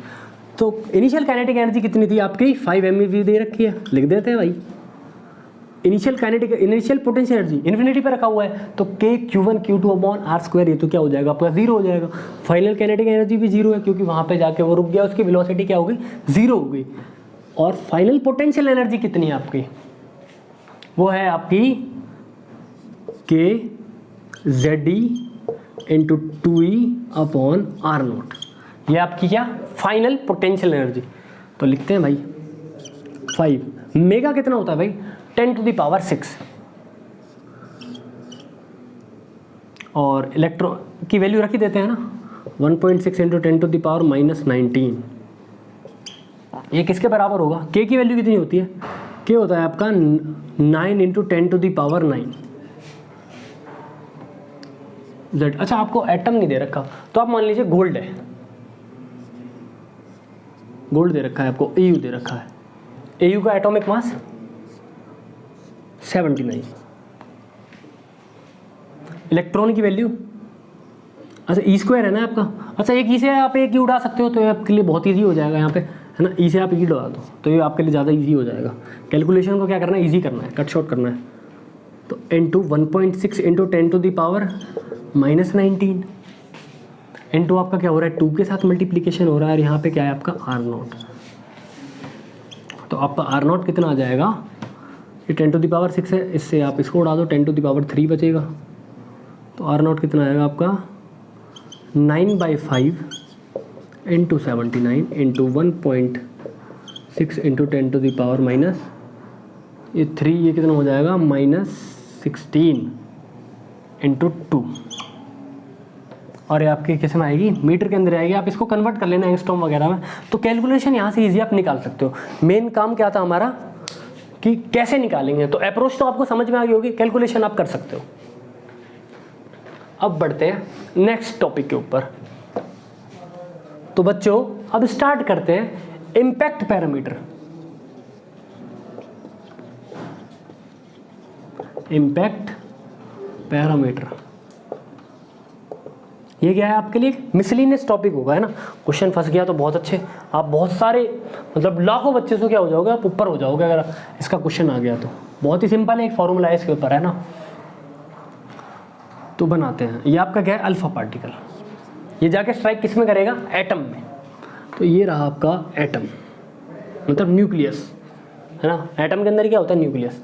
तो इनिशियल काइनेटिक एनर्जी कितनी थी आपकी, 5 MeV दे रखी है, लिख देते हैं भाई। Initial kinetic, initial potential energy infinity पे रखा हुआ है, तो KQ1Q2/R², ये तो क्या हो जाएगा आपका, 0 हो जाएगा। फाइनल काइनेटिक एनर्जी भी 0 है क्योंकि वहाँ पे जाके वो रुक गया, उसकी वेलोसिटी क्या हो गई, 0 हो गई। और फाइनल पोटेंशियल एनर्जी कितनी है आपकी, वो है आपकी KZe/2E/R0। ये आपकी क्या, फाइनल पोटेंशियल एनर्जी। तो लिखते हैं भाई 5 मेगा कितना होता है भाई, 10⁶। और इलेक्ट्रॉन की वैल्यू रख ही देते हैं ना, 1.6 × 10⁻⁻19। ये किसके बराबर होगा, K की वैल्यू कितनी होती है, K होता है आपका 9 × 10⁹ Z। अच्छा, आपको एटम नहीं दे रखा, तो आप मान लीजिए गोल्ड है, गोल्ड दे रखा है आपको, AU दे रखा है। AU का एटॉमिक मास 79। इलेक्ट्रॉन की वैल्यू, अच्छा E² है ना आपका, अच्छा एक E से आप एक E उड़ा सकते हो, तो ये आपके लिए बहुत ईजी हो जाएगा यहाँ पे, है ना। E से आप E उड़ा दो तो ये आपके लिए ज़्यादा ईजी हो जाएगा। कैलकुलेशन को क्या करना है, ईजी करना है, कट शॉर्ट करना है। तो 1.6 × 10⁻⁻19 इनटू आपका क्या हो रहा है, 2 के साथ मल्टीप्लिकेशन हो रहा है, और यहाँ पे क्या है आपका R0। तो आपका R0 कितना आ जाएगा, ये 10⁶ है, इससे आप इसको उड़ा दो, 10⁻³ बचेगा। तो R0 कितना आएगा आपका 9/5 × 79 × 1.6 × 10⁻⁻, ये 3, ये कितना हो जाएगा -16 × 2। और ये आपके किस में आएगी, मीटर के अंदर आएगी। आप इसको कन्वर्ट कर लेना एंगस्ट्रॉम वगैरह में, तो कैलकुलेशन यहाँ से इजी आप निकाल सकते हो। मेन काम क्या था हमारा कि कैसे निकालेंगे, तो अप्रोच तो आपको समझ में आ गई होगी, कैलकुलेशन आप कर सकते हो। अब बढ़ते हैं नेक्स्ट टॉपिक के ऊपर। तो बच्चों अब स्टार्ट करते हैं इम्पैक्ट पैरामीटर। इम्पैक्ट पैरामीटर ये क्या है आपके लिए, मिसलिनियस टॉपिक होगा, है ना। क्वेश्चन फंस गया तो बहुत अच्छे, आप बहुत सारे मतलब लाखों बच्चे से क्या हो जाओगे, आप ऊपर हो जाओगे अगर इसका क्वेश्चन आ गया तो। बहुत ही सिंपल है, एक फॉर्मूला है इसके ऊपर, है ना। तो बनाते हैं, ये आपका क्या है, अल्फा पार्टिकल, ये जाके स्ट्राइक किस में करेगा, एटम में। तो ये रहा आपका एटम, मतलब न्यूक्लियस, है ना। एटम के अंदर क्या होता है, न्यूक्लियस।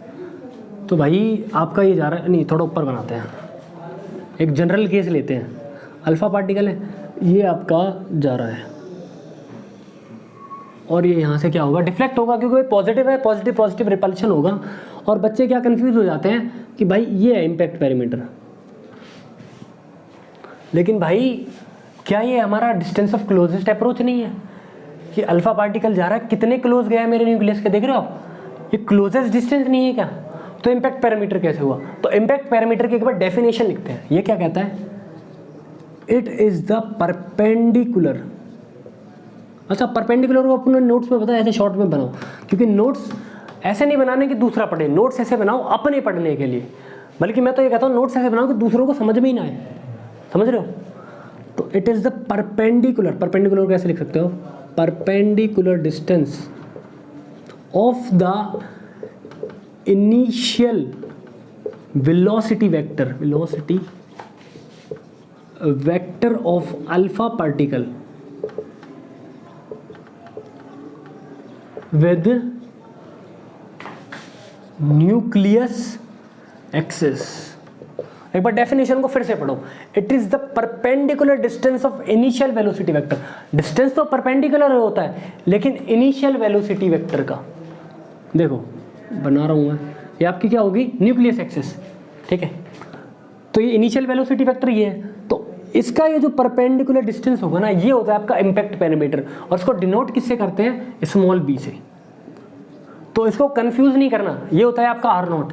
तो भाई आपका ये जा रहा है, नहीं थोड़ा ऊपर बनाते हैं, एक जनरल केस लेते हैं। अल्फा पार्टिकल है, ये आपका जा रहा है और ये यहाँ से क्या होगा, डिफ्लेक्ट होगा, क्योंकि पॉजिटिव है, पॉजिटिव पॉजिटिव रिपल्शन होगा। और बच्चे क्या कंफ्यूज हो जाते हैं कि भाई ये है इम्पैक्ट पैरामीटर, लेकिन भाई क्या ये हमारा डिस्टेंस ऑफ क्लोजेस्ट अप्रोच नहीं है कि अल्फा पार्टिकल जा रहा है, कितने क्लोज गया है मेरे न्यूक्लियस के, देख रहे हो आप, ये क्लोजेस्ट डिस्टेंस नहीं है क्या। तो इम्पैक्ट पैरामीटर कैसे हुआ, तो इम्पैक्ट पैरामीटर की एक बार डेफिनेशन लिखते हैं। ये क्या कहता है, इट इज द परपेंडिकुलर। अच्छा, परपेंडिकुलर को अपने नोट्स में बताया, ऐसे शॉर्ट में बनाओ, क्योंकि नोट्स ऐसे नहीं बनाने कि दूसरा पढ़े, नोट्स ऐसे बनाओ अपने पढ़ने के लिए। बल्कि मैं तो ये कहता हूँ नोट्स ऐसे बनाओ कि दूसरों को समझ में ही ना आए, समझ रहे हो। तो it is the perpendicular, perpendicular कैसे लिख सकते हो, perpendicular distance of the initial velocity vector, velocity vector of alpha particle with nucleus axis. एक बार डेफिनेशन को फिर से पढ़ो। It is the perpendicular distance of initial velocity vector. Distance तो परपेंडिकुलर होता है, लेकिन इनिशियल वेलोसिटी वेक्टर का देखो बना रहा हूं मैं, ये आपकी क्या होगी, न्यूक्लियस एक्सिस, ठीक है। तो ये इनिशियल वेलोसिटी वेक्टर ये है, तो इसका ये जो परपेंडिकुलर डिस्टेंस होगा ना, ये होता है आपका इम्पैक्ट पेरीमीटर, और इसको डिनोट किससे करते हैं, स्मॉल बी से। तो इसको कंफ्यूज नहीं करना, ये होता है आपका आर नॉट।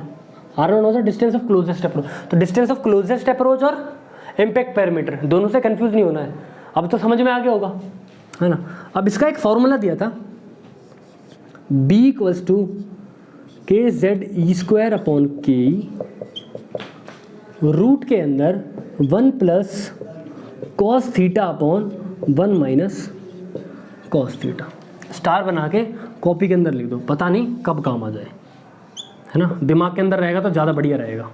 आर नॉट होता है डिस्टेंस ऑफ क्लोजेस्ट अप्रोच। तो डिस्टेंस ऑफ क्लोजेस्ट अप्रोच और इम्पैक्ट पेरीमीटर दोनों से कंफ्यूज नहीं होना है। अब तो समझ में आ गया होगा, है ना। अब इसका एक फॉर्मूला दिया था, B equals to K Z E square upon के, रूट के अंदर 1 plus cos theta upon 1 minus cos theta. Star बना के कॉपी के अंदर लिख दो, पता नहीं कब काम आ जाए, है ना। दिमाग के अंदर रहेगा तो ज़्यादा बढ़िया रहेगा।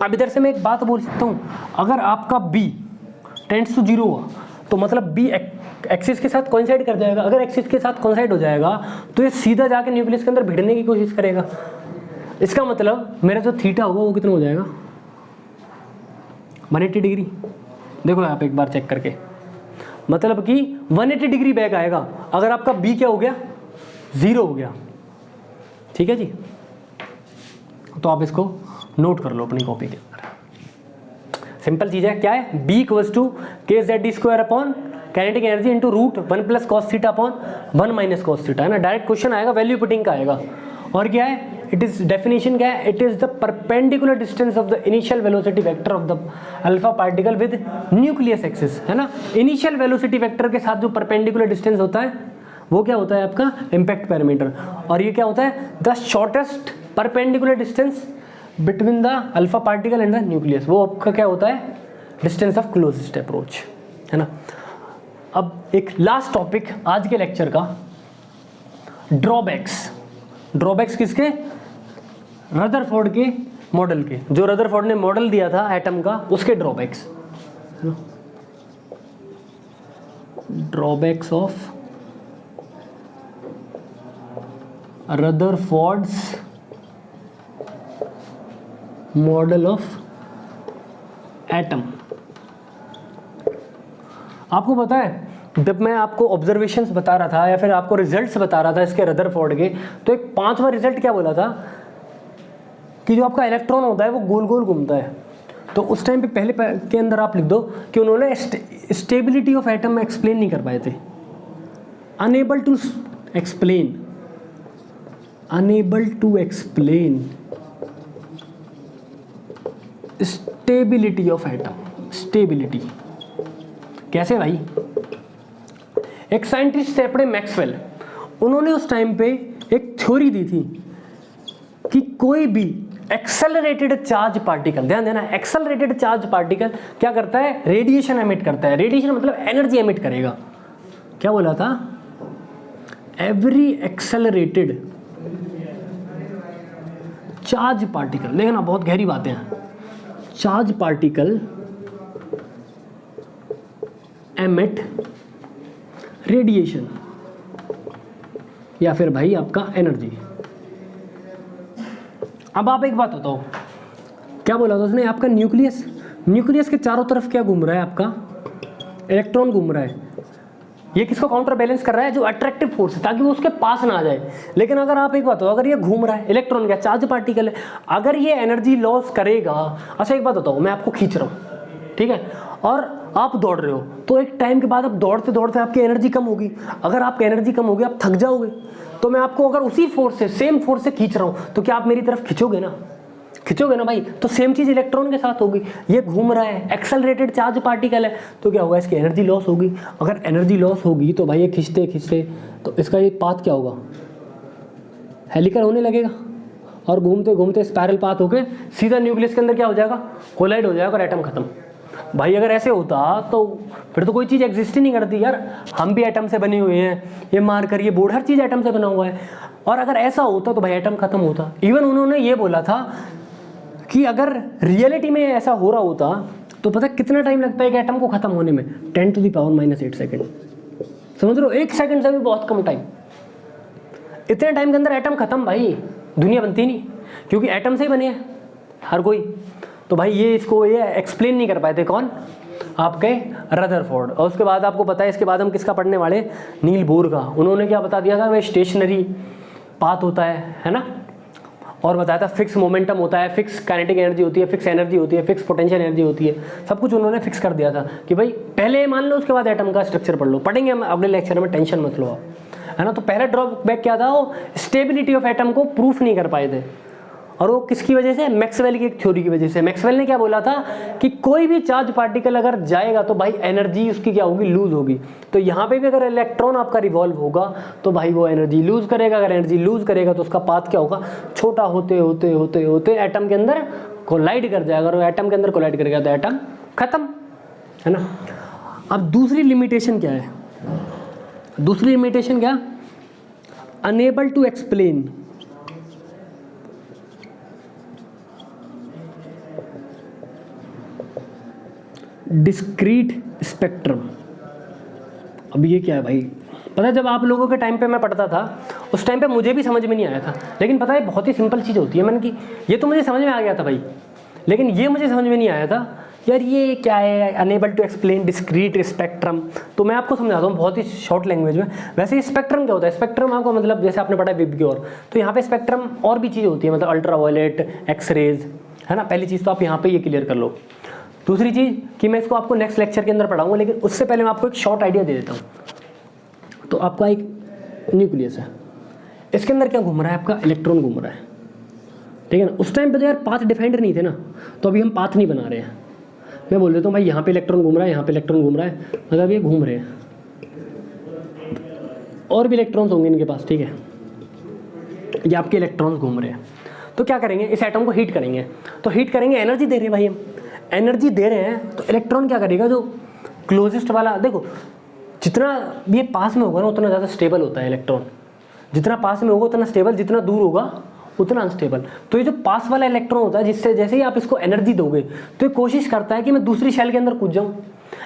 अब इधर से मैं एक बात बोल सकता हूँ, अगर आपका B टेंड्स टू 0 हुआ तो मतलब B एक्सिस के साथ कोइंसाइड कर जाएगा। अगर एक्सिस के साथ कोइंसाइड हो जाएगा तो ये सीधा जाके न्यूक्लियस के अंदर भिड़ने की कोशिश करेगा। इसका मतलब मेरा जो थीटा होगा वो कितना हो जाएगा, 180 डिग्री। देखो आप एक बार चेक करके, मतलब कि 180 डिग्री बैक आएगा अगर आपका B क्या हो गया, 0 हो गया, ठीक है जी। तो आप इसको नोट कर लो अपनी कॉपी के अंदर। सिंपल चीज है, क्या है, B equals to K Z D square upon kinetic energy into root 1 plus cos theta upon 1 minus cos theta, है ना। डायरेक्ट क्वेश्चन आएगा, वैल्यू पुटिंग का आएगा। और क्या है, इट इज डेफिनेशन क्या है, it is the perpendicular distance of the initial velocity vector of the alpha particle with nucleus axis, है ना। इनिशियल वेलोसिटी वेक्टर के साथ जो परपेंडिकुलर डिस्टेंस होता है वो क्या होता है आपका इम्पैक्ट पैरामीटर। और ये क्या होता है, the shortest perpendicular distance between the alpha particle and the nucleus, वो आपका क्या होता है, डिस्टेंस ऑफ क्लोजेस्ट अप्रोच, है ना। अब एक लास्ट टॉपिक आज के लेक्चर का, ड्रॉबैक्स। ड्रॉबैक्स किसके, रदरफोर्ड के मॉडल के, जो रदरफोर्ड ने मॉडल दिया था एटम का, उसके ड्रॉबैक्स, है ना। Drawbacks of Rutherford's model of atom. आपको पता है, जब मैं आपको ऑब्जर्वेशंस बता रहा था या फिर आपको रिजल्ट्स बता रहा था इसके रदरफोर्ड के, तो एक 5वां रिजल्ट क्या बोला था कि जो आपका इलेक्ट्रॉन होता है वो गोल गोल घूमता है। तो उस टाइम पे पहले के अंदर आप लिख दो कि उन्होंने स्टेबिलिटी ऑफ एटम एक्सप्लेन नहीं कर पाए थे, unable to explain, unable to explain stability of atom. Stability कैसे भाई, एक साइंटिस्ट थे अपने मैक्सवेल, उन्होंने उस टाइम पे एक थ्योरी दी थी कि कोई भी एक्सेलरेटेड चार्ज पार्टिकल, ध्यान देना, एक्सेलरेटेड चार्ज पार्टिकल क्या करता है, रेडिएशन एमिट करता है। रेडिएशन मतलब एनर्जी एमिट करेगा। क्या बोला था, एवरी एक्सेलरेटेड चार्ज पार्टिकल, देखना बहुत गहरी बातें हैं, चार्ज पार्टिकल एमिट रेडिएशन या फिर भाई आपका एनर्जी। अब आप एक बात बताओ, क्या बोला था उसने, आपका न्यूक्लियस, न्यूक्लियस के चारों तरफ क्या घूम रहा है, आपका इलेक्ट्रॉन घूम रहा है। ये किसको काउंटर बैलेंस कर रहा है, जो अट्रैक्टिव फोर्स है, ताकि वो उसके पास ना आ जाए। लेकिन अगर आप एक बात बताओ, अगर ये घूम रहा है, इलेक्ट्रॉन क्या चार्ज पार्टिकल है, अगर ये एनर्जी लॉस करेगा, अच्छा एक बात बताओ, मैं आपको खींच रहा हूँ, ठीक है, और आप दौड़ रहे हो, तो एक टाइम के बाद आप दौड़ते दौड़ते आपकी एनर्जी कम होगी। अगर आपकी एनर्जी कम होगी, आप थक जाओगे। तो मैं आपको अगर उसी फोर्स से, सेम फोर्स से खींच रहा हूँ, तो क्या आप मेरी तरफ खींचोगे ना। खिंचोगे ना भाई, तो सेम चीज़ इलेक्ट्रॉन के साथ होगी। ये घूम रहा है, एक्सेलरेटेड चार्ज पार्टिकल है, तो क्या होगा, इसकी एनर्जी लॉस होगी। अगर एनर्जी लॉस होगी तो भाई ये खिंचते खिंचते तो इसका ये पाथ क्या होगा, हेलिकल होने लगेगा, और घूमते घूमते स्पाइरल पाथ होके सीधा न्यूक्लियस के अंदर क्या हो जाएगा, कोलाइड हो जाएगा और एटम खत्म। भाई अगर ऐसे होता तो फिर तो कोई चीज़ एग्जिस्ट ही नहीं करती यार। हम भी एटम से बने हुए हैं, ये मार्कर, ये बोर्ड, हर चीज़ एटम से बना हुआ है। और अगर ऐसा होता तो भाई एटम खत्म होता। इवन उन्होंने ये बोला था कि अगर रियलिटी में ऐसा हो रहा होता तो पता कितना टाइम लगता है कि एटम को खत्म होने में, 10⁻⁻8 सेकेंड। समझ लो, 1 सेकेंड से भी बहुत कम टाइम। इतने टाइम के अंदर एटम खत्म, भाई दुनिया बनती नहीं, क्योंकि एटम से ही बने हैं हर कोई। तो भाई ये इसको ये एक्सप्लेन नहीं कर पाए थे, कौन, आपके रदरफोर्ड। और उसके बाद आपको पता है, इसके बाद हम किसका पढ़ने वाले, नील बोर का। उन्होंने क्या बता दिया था, वह स्टेशनरी पाथ होता है ना, और बताया था फिक्स मोमेंटम होता है, फिक्स काइनेटिक एनर्जी होती है, फिक्स एनर्जी होती है, फिक्स पोटेंशियल एनर्जी होती है, सब कुछ उन्होंने फिक्स कर दिया था कि भाई पहले मान लो, उसके बाद एटम का स्ट्रक्चर पढ़ लो। पढ़ेंगे हम अगले लेक्चर में, टेंशन मत लो आप, है ना। तो पहला ड्रॉबैक क्या था, वो स्टेबिलिटी ऑफ एटम को प्रूफ नहीं कर पाए थे, और वो किसकी वजह से, मैक्सवेल की एक थ्योरी की वजह से। मैक्सवेल ने क्या बोला था कि कोई भी चार्ज पार्टिकल अगर जाएगा तो भाई एनर्जी उसकी क्या होगी, लूज होगी। तो यहाँ पे भी अगर इलेक्ट्रॉन आपका रिवॉल्व होगा तो भाई वो एनर्जी लूज करेगा। अगर एनर्जी लूज करेगा तो उसका पाथ क्या होगा, छोटा होते होते होते होते एटम के अंदर कोलाइड कर जाएगा, और एटम के अंदर कोलाइड करेगा तो एटम खत्म, है ना। अब दूसरी लिमिटेशन क्या है, दूसरी लिमिटेशन क्या, unable to explain discrete spectrum. अब ये क्या है भाई, पता है जब आप लोगों के टाइम पे मैं पढ़ता था उस टाइम पे मुझे भी समझ में नहीं आया था, लेकिन पता है बहुत ही सिंपल चीज़ होती है। मैंने कि ये तो मुझे समझ में आ गया था भाई, लेकिन ये मुझे समझ में नहीं आया था यार, ये क्या है, unable to explain discrete spectrum. तो मैं आपको समझाता हूँ बहुत ही शॉर्ट लैंग्वेज में। वैसे स्पेक्ट्रम क्या होता है, स्पेक्ट्रम आपको मतलब जैसे आपने पढ़ा विबग्योर, तो यहाँ पे स्पेक्ट्रम और भी चीज़ होती है, मतलब अल्ट्रावायलेट, एक्सरेज, है ना। पहली चीज़ तो आप यहाँ पे ये क्लियर कर लो। दूसरी चीज़ कि मैं इसको आपको नेक्स्ट लेक्चर के अंदर पढ़ाऊंगा, लेकिन उससे पहले मैं आपको एक शॉर्ट आइडिया दे देता हूँ। तो आपका एक न्यूक्लियस है, इसके अंदर क्या घूम रहा है, आपका इलेक्ट्रॉन घूम रहा है, ठीक है ना। उस टाइम पे तो यार पाथ डिफाइंड नहीं थे ना, तो अभी हम पाथ नहीं बना रहे हैं। मैं बोल देता हूँ भाई यहाँ पे इलेक्ट्रॉन घूम रहा है, यहाँ पे इलेक्ट्रॉन घूम रहा है, मतलब ये घूम रहे हैं, और भी इलेक्ट्रॉन्स होंगे इनके पास, ठीक है। ये आपके इलेक्ट्रॉन्स घूम रहे हैं, तो क्या करेंगे, इस एटम को हीट करेंगे। तो हीट करेंगे, एनर्जी दे रहे हैं भाई हम, एनर्जी दे रहे हैं, तो इलेक्ट्रॉन क्या करेगा, जो क्लोजेस्ट वाला, देखो जितना ये पास में होगा ना उतना ज़्यादा स्टेबल होता है इलेक्ट्रॉन, जितना पास में होगा उतना स्टेबल, जितना दूर होगा उतना अनस्टेबल। तो ये जो पास वाला इलेक्ट्रॉन होता है, जिससे जैसे ही आप इसको एनर्जी दोगे तो ये कोशिश करता है कि मैं दूसरी शेल के अंदर कूद जाऊँ।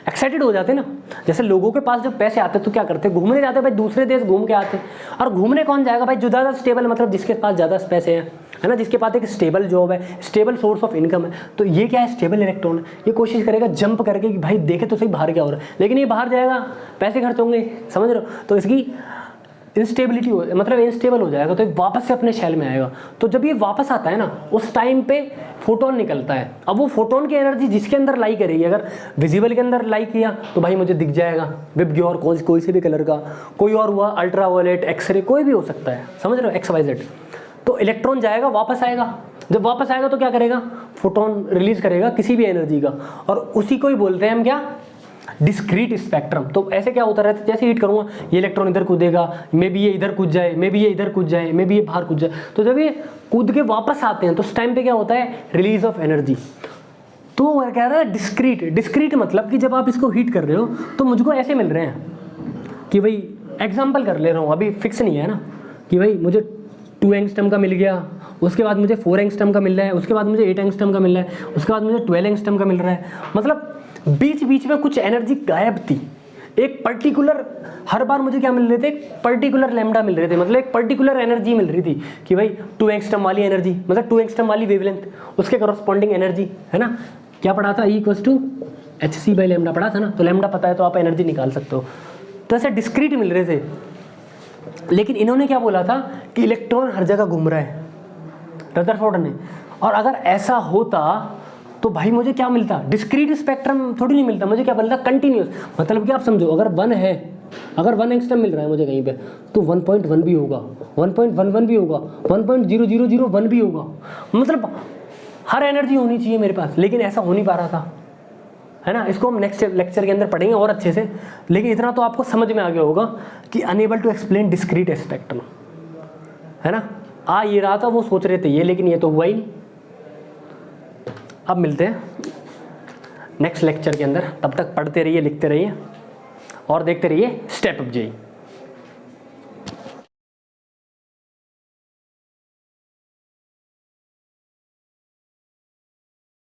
एक्साइटेड हो जाते हैं ना, जैसे लोगों के पास जब पैसे आते हैं तो क्या करते हैं, घूमने जाते हैं भाई, दूसरे देश घूम के आते हैं। और घूमने कौन जाएगा भाई, जो ज़्यादा स्टेबल, मतलब जिसके पास ज़्यादा पैसे हैं, है ना, जिसके पास एक स्टेबल जॉब है, स्टेबल सोर्स ऑफ इनकम है। तो ये क्या है, स्टेबल इलेक्ट्रॉन है। ये कोशिश करेगा जंप करके कि भाई देखे तो सही बाहर क्या हो रहा है, लेकिन ये बाहर जाएगा, पैसे खर्च होंगे, समझ रहे हो। तो इसकी इंस्टेबिलिटी हो, मतलब इनस्टेबल हो जाएगा, तो वापस से अपने शेल में आएगा। तो जब ये वापस आता है ना, उस टाइम पे फोटोन निकलता है। अब वो फोटोन की एनर्जी जिसके अंदर लाई करेगी, अगर विजिबल के अंदर लाई किया तो भाई मुझे दिख जाएगा, विबग्योर कोई से भी कलर का, कोई और हुआ अल्ट्रावायलेट, एक्सरे, कोई भी हो सकता है, समझ रहे हो, XYZ। तो इलेक्ट्रॉन जाएगा, वापस आएगा, जब वापस आएगा तो क्या करेगा, फोटोन रिलीज करेगा किसी भी एनर्जी का, और उसी को ही बोलते हैं हम क्या, डिस्क्रीट स्पेक्ट्रम। तो ऐसे क्या होता रहता है, जैसे हीट करूँगा ये इलेक्ट्रॉन इधर कूदेगा, मे बी ये इधर कूद जाए, मे बी ये इधर कूद जाए, मे बी ये बाहर कूद जाए। तो जब ये कूद के वापस आते हैं तो उस टाइम पे क्या होता है, रिलीज ऑफ एनर्जी। तो वो कह रहा है डिस्क्रीट, डिस्क्रीट मतलब कि जब आप इसको हीट कर रहे हो तो मुझको ऐसे मिल रहे हैं कि भाई एग्जाम्पल कर ले रहा हूँ, अभी फिक्स नहीं है ना, कि भाई मुझे 2 एंगस्ट्रम का मिल गया, उसके बाद मुझे 4 एंगस्ट्रम का मिल रहा है, उसके बाद मुझे 8 एंगस्ट्रम का मिल रहा है, उसके बाद मुझे 12 एंगस्ट्रम का मिल रहा है। मतलब बीच बीच में कुछ एनर्जी गायब थी, एक पर्टिकुलर, हर बार मुझे क्या मिल रहे थे, एक पर्टिकुलर लैम्डा मिल रहे थे, मतलब एक पर्टिकुलर एनर्जी मिल रही थी कि भाई 2 एंगस्ट्रम वाली एनर्जी, मतलब 2 एंगस्ट्रम वाली वेवलेंथ, उसके करस्पॉन्डिंग एनर्जी, है ना। क्या पढ़ा था, E=hc/λ पढ़ा था ना, तो लैम्डा पता है तो आप एनर्जी निकाल सकते हो। तो ऐसे डिस्क्रीट मिल रहे थे, लेकिन इन्होंने क्या बोला था कि इलेक्ट्रॉन हर जगह घूम रहा है, रदरफोर्ड ने। और अगर ऐसा होता तो भाई मुझे क्या मिलता, डिस्क्रीट स्पेक्ट्रम थोड़ी नहीं मिलता, मुझे क्या मिलता, कंटिन्यूस। मतलब कि आप समझो, अगर 1 है, अगर 1 एंगस्ट्रम मिल रहा है मुझे कहीं पे, तो 1.1 भी होगा, 1.11 भी होगा, 1.0001 भी होगा। मतलब हर एनर्जी होनी चाहिए मेरे पास, लेकिन ऐसा हो नहीं पा रहा था, है ना। इसको हम नेक्स्ट लेक्चर के अंदर पढ़ेंगे और अच्छे से, लेकिन इतना तो आपको समझ में आ गया होगा कि unable to explain discrete spectrum, है ना। आ ये रहा था, वो सोच रहे थे ये, लेकिन ये तो हुआ ही नहीं। अब मिलते हैं नेक्स्ट लेक्चर के अंदर, तब तक पढ़ते रहिए, लिखते रहिए और देखते रहिए स्टेप अप जेई।